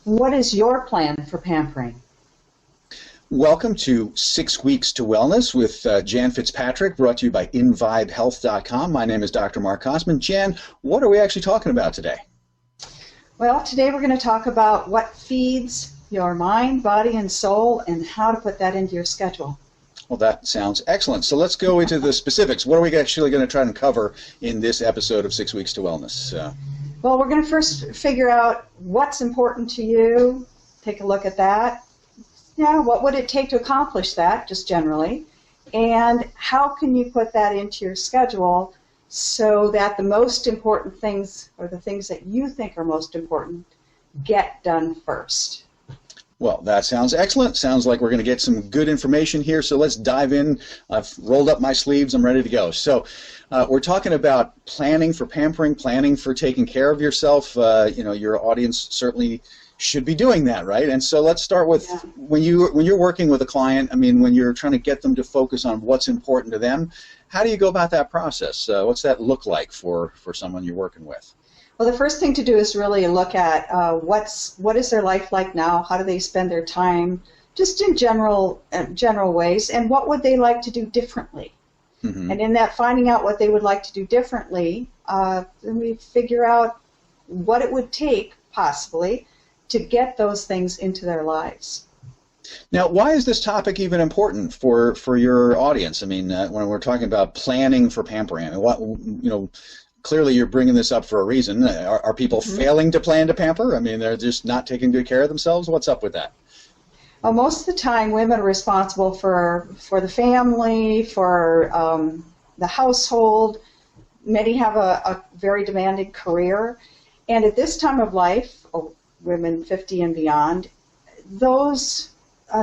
What is your plan for pampering? Welcome to 6 Weeks to Wellness with Jan Fitzpatrick, brought to you by inVibeHealth.com. My name is Dr. Mark Kosman. Jan, what are we actually talking about today? Well, today we're going to talk about what feeds your mind, body, and soul, and how to put that into your schedule. Well, that sounds excellent. So let's go into the specifics. What are we actually going to try and cover in this episode of 6 Weeks to Wellness? Well, we're going to first figure out what's important to you, take a look at that. What would it take to accomplish that, just generally, and how can you put that into your schedule so that the most important things, or the things that you think are most important, get done first. Well, that sounds excellent. Sounds like we're going to get some good information here, so let's dive in. I've rolled up my sleeves. I'm ready to go. So we're talking about planning for pampering, planning for taking care of yourself. Your audience certainly should be doing that, right? And so let's start with when you're working with a client, when you're trying to get them to focus on what's important to them, how do you go about that process? What's that look like for someone you're working with? Well, the first thing to do is really look at what is their life like now, how do they spend their time, just in general ways, and what would they like to do differently. Mm-hmm. And in that finding out what they would like to do differently, then we figure out what it would take, possibly, to get those things into their lives. Now, why is this topic even important for your audience? When we're talking about planning for pampering, clearly you're bringing this up for a reason. Are people failing to plan to pamper? They're just not taking good care of themselves? What's up with that? Well, most of the time, women are responsible for the family, for the household. Many have a very demanding career. And at this time of life, women 50 and beyond, those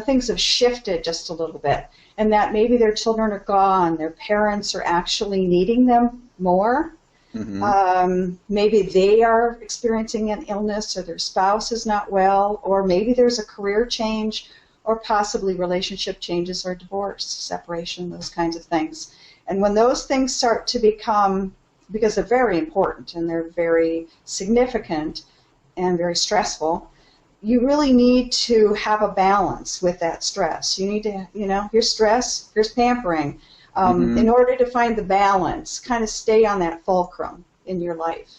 things have shifted just a little bit. And that maybe their children are gone, their parents are actually needing them more. Mm-hmm. Maybe they are experiencing an illness, or their spouse is not well, or maybe there's a career change, or possibly relationship changes or divorce, separation, those kinds of things. And when those things start to become, because they're very important and they're very significant and very stressful, you really need to have a balance with that stress. You need to, here's stress, here's pampering. In order to find the balance, kind of stay on that fulcrum in your life.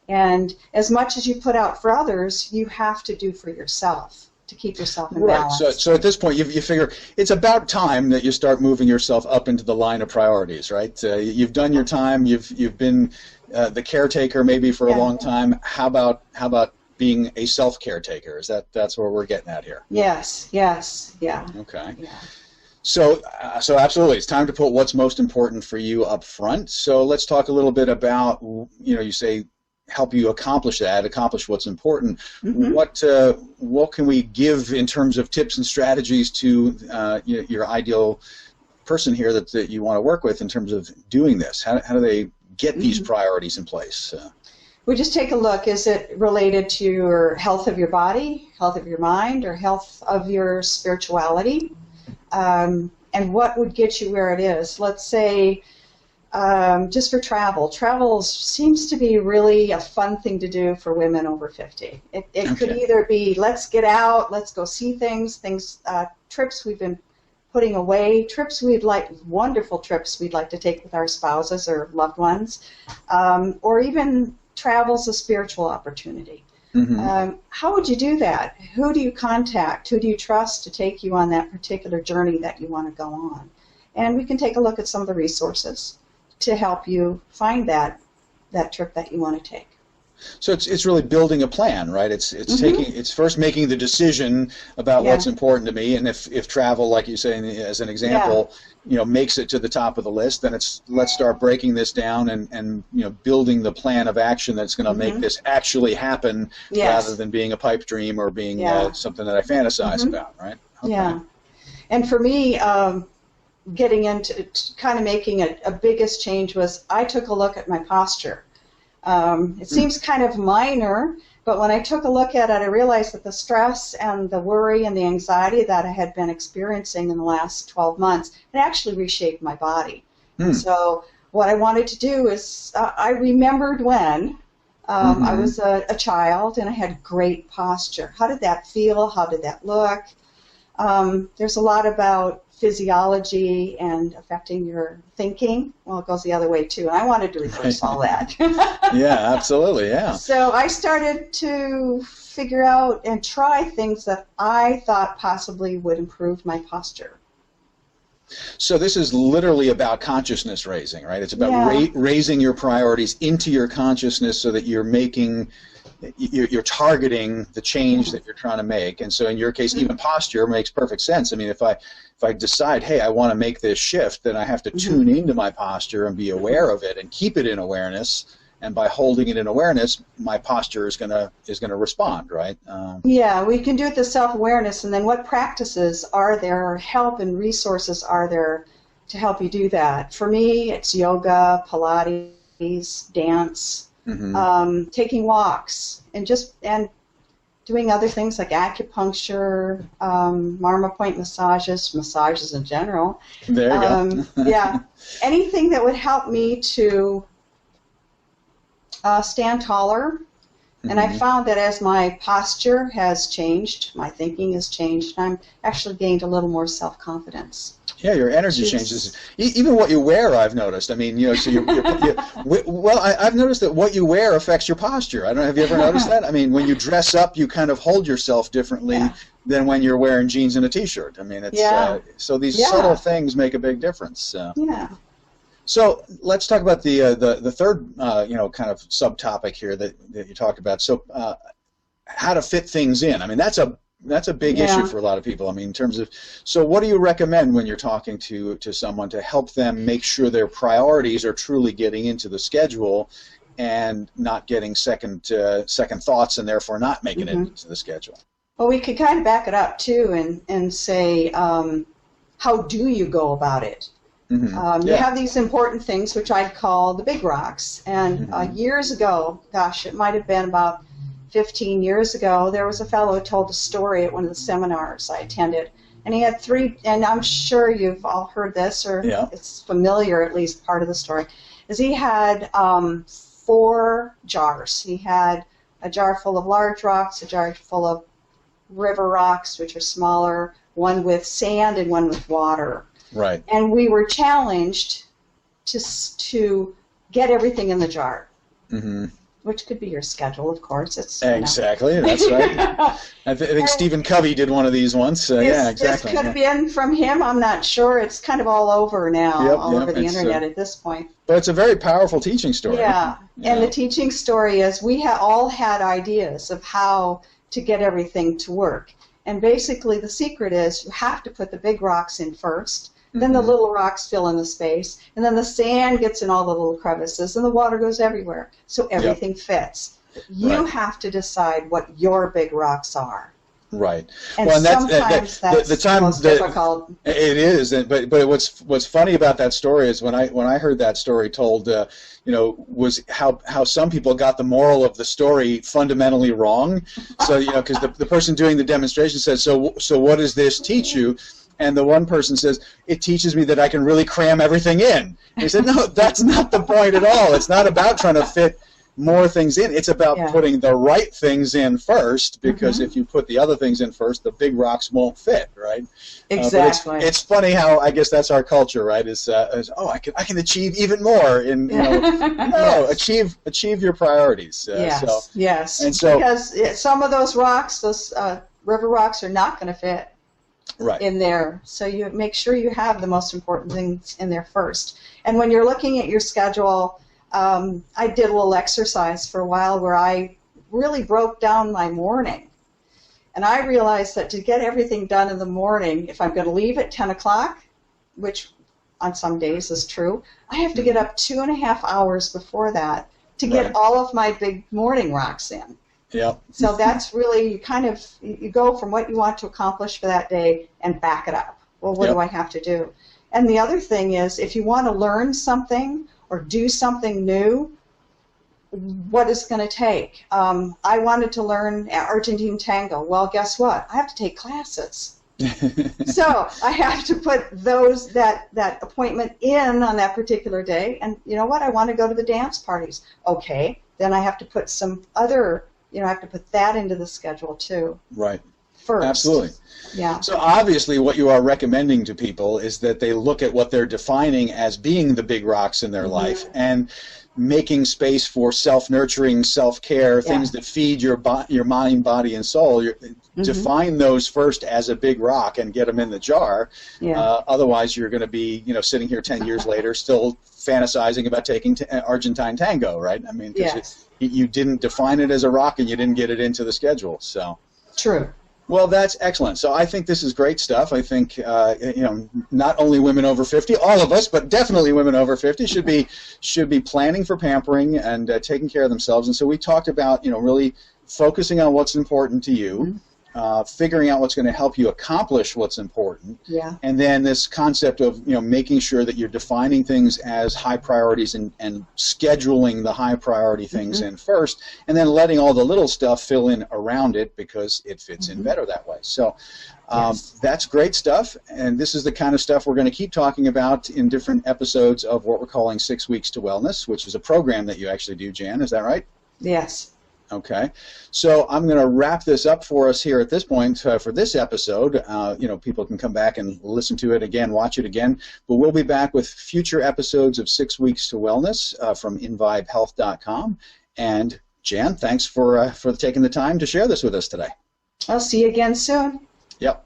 And as much as you put out for others, you have to do for yourself to keep yourself in balance. Right. So at this point, you figure it's about time that you start moving yourself up into the line of priorities, right? You've done your time. You've been the caretaker maybe for a long time. How about being a self-caretaker? That's where we're getting at here? Yes. Yeah. Okay. Yeah. So absolutely, it's time to put what's most important for you up front. So let's talk a little bit about, you say help you accomplish what's important. Mm-hmm. What can we give in terms of tips and strategies to your ideal person here that you want to work with in terms of doing this? How do they get these priorities in place? We just take a look. Is it related to your health of your body, health of your mind, or health of your spirituality? And what would get you where it is? Let's say just for travel. Travel seems to be really a fun thing to do for women over 50. It could either be let's get out, let's go see things, trips we've been putting away, wonderful trips we'd like to take with our spouses or loved ones, or even travel's a spiritual opportunity. Mm-hmm. How would you do that? Who do you contact? Who do you trust to take you on that particular journey that you want to go on? And we can take a look at some of the resources to help you find that trip that you want to take. So it's really building a plan, right? It's first making the decision about what's important to me, and if travel, like you say as an example, makes it to the top of the list, then let's start breaking this down and building the plan of action that's going to make this actually happen, rather than being a pipe dream or being something that I fantasize about, right? Okay. Yeah, and for me, getting into kind of making a biggest change was I took a look at my posture. It seems kind of minor, but when I took a look at it, I realized that the stress and the worry and the anxiety that I had been experiencing in the last 12 months had actually reshaped my body. So what I wanted to do is, I remembered when I was a child, and I had great posture. How did that feel? How did that look? There's a lot about physiology and affecting your thinking. Well, it goes the other way, too. And I wanted to reverse all that. Yeah, absolutely, yeah. So I started to figure out and try things that I thought possibly would improve my posture. So this is literally about consciousness raising, right? It's about raising your priorities into your consciousness so that you're targeting the change that you're trying to make. And so in your case, even posture makes perfect sense. I mean, if I decide, hey, I want to make this shift, then I have to tune into my posture and be aware of it and keep it in awareness. And by holding it in awareness, my posture is gonna respond, right? Yeah, we can do it, the self-awareness, and then what practices are there, help and resources are there to help you do that? For me, it's yoga, Pilates, dance, taking walks, and doing other things like acupuncture, marma point massages in general. There you go. Yeah, anything that would help me to stand taller. And I found that as my posture has changed, my thinking has changed, and I'm actually gained a little more self-confidence. Yeah, your energy changes. Even what you wear, I've noticed. I mean, so I've noticed that what you wear affects your posture. I don't know, have you ever noticed that? I mean, when you dress up, you kind of hold yourself differently than when you're wearing jeans and a T-shirt. I mean, it's so these subtle things make a big difference. Yeah. So let's talk about the third kind of subtopic here that you talked about. So how to fit things in. I mean, that's a big issue for a lot of people. I mean, in terms of, so what do you recommend when you're talking to someone to help them make sure their priorities are truly getting into the schedule and not getting second thoughts and therefore not making it into the schedule? Well, we could kind of back it up too and say, how do you go about it? You have these important things, which I'd call the big rocks. And years ago, gosh, it might have been about 15 years ago, there was a fellow who told a story at one of the seminars I attended. And he had and I'm sure you've all heard this, or it's familiar, at least part of the story, is he had 4 jars. He had a jar full of large rocks, a jar full of river rocks, which are smaller, one with sand and one with water. Right. And we were challenged to get everything in the jar, which could be your schedule, of course. It's exactly, that's right. I think Stephen Covey did one of these once. Yeah, exactly. This could have been from him. I'm not sure. It's kind of all over now, all over the internet at this point. But it's a very powerful teaching story. Yeah, and the teaching story is we all had ideas of how to get everything to work. And basically the secret is you have to put the big rocks in first. Then the little rocks fill in the space, and then the sand gets in all the little crevices, and the water goes everywhere, so everything fits. You have to decide what your big rocks are. Right. And sometimes that's the most difficult. It is, but what's funny about that story is when I heard that story told, was how some people got the moral of the story fundamentally wrong. So because the person doing the demonstration says, so what does this teach you? And the one person says, it teaches me that I can really cram everything in. And he said, no, that's not the point at all. It's not about trying to fit more things in. It's about putting the right things in first, because if you put the other things in first, the big rocks won't fit, right? Exactly. It's funny how, I guess that's our culture, right? Is I can achieve even more. No, achieve your priorities. Yes. And so, because some of those rocks, those river rocks, are not going to fit. In there. So you make sure you have the most important things in there first. And when you're looking at your schedule, I did a little exercise for a while where I really broke down my morning. And I realized that to get everything done in the morning, if I'm going to leave at 10 o'clock, which on some days is true, I have to get up 2.5 hours before that to get all of my big morning rocks in. Yep. So that's really you go from what you want to accomplish for that day and back it up. Well, what do I have to do? And the other thing is, if you want to learn something or do something new, what is it going to take? I wanted to learn Argentine tango. Well, guess what? I have to take classes. So I have to put that appointment in on that particular day. And you know what? I want to go to the dance parties. Okay. then I have to put some other, I have to put that into the schedule too. Right. First. Absolutely. Yeah. So obviously what you are recommending to people is that they look at what they're defining as being the big rocks in their life and making space for self-nurturing, self-care, things that feed your mind, body, and soul. Define those first as a big rock and get them in the jar. Yeah. Otherwise, you're going to be, sitting here 10 years later still fantasizing about taking Argentine tango, right? I mean, you didn't define it as a rock and you didn't get it into the schedule. So true. Well, that's excellent. So I think this is great stuff. I think not only women over 50, all of us, but definitely women over 50 should be planning for pampering and taking care of themselves. And so we talked about really focusing on what's important to you, figuring out what's going to help you accomplish what's important, and then this concept of making sure that you're defining things as high priorities and scheduling the high priority things in first, and then letting all the little stuff fill in around it because it fits in better that way. So that's great stuff, and this is the kind of stuff we're going to keep talking about in different episodes of what we're calling 6 Weeks to Wellness, which is a program that you actually do, Jan. Is that right? Yes. Okay, so I'm going to wrap this up for us here at this point for this episode. People can come back and listen to it again, watch it again, but we'll be back with future episodes of 6 Weeks to Wellness from inVibeHealth.com. And Jan, thanks for taking the time to share this with us today. I'll see you again soon. Yep.